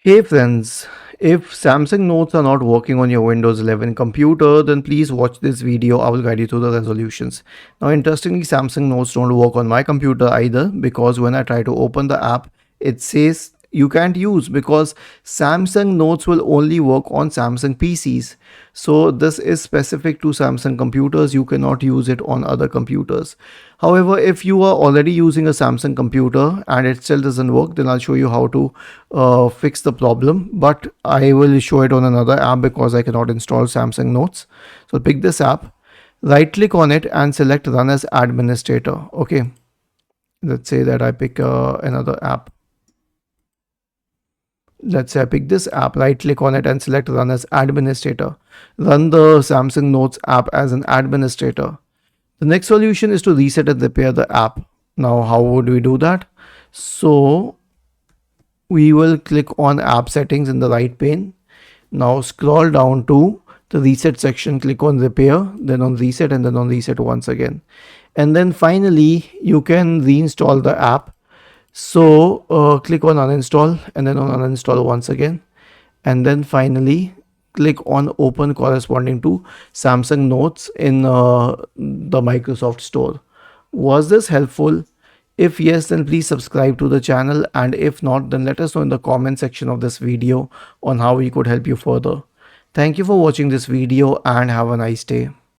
Hey friends, if Samsung Notes are not working on your Windows 11 computer, then please watch this video. I will guide you through the resolutions. Now, interestingly, Samsung Notes don't work on my computer either because when I try to open the app, it says you can't use because Samsung Notes will only work on Samsung PCs. So this is specific to Samsung computers. You cannot use it on other computers. However, if you are already using a Samsung computer and it still doesn't work, then I'll show you how to fix the problem. But I will show it on another app because I cannot install Samsung Notes. So pick this app, right click on it and select run as administrator. Okay, let's say that I pick another app. Let's say I pick this app, right click on it and select run as administrator. Run the Samsung Notes app as an administrator. The next solution is to reset and repair the app. Now, how would we do that? So we will click on app settings in the right pane. Now scroll down to the reset section, click on repair, then on reset, and then on reset once again. And then finally, you can reinstall the app. So click on uninstall and then on uninstall once again. And then finally, click on open corresponding to Samsung Notes in the Microsoft Store. Was this helpful? If yes, then please subscribe to the channel, and if not, then let us know in the comment section of this video on how we could help you further. Thank you for watching this video and have a nice day.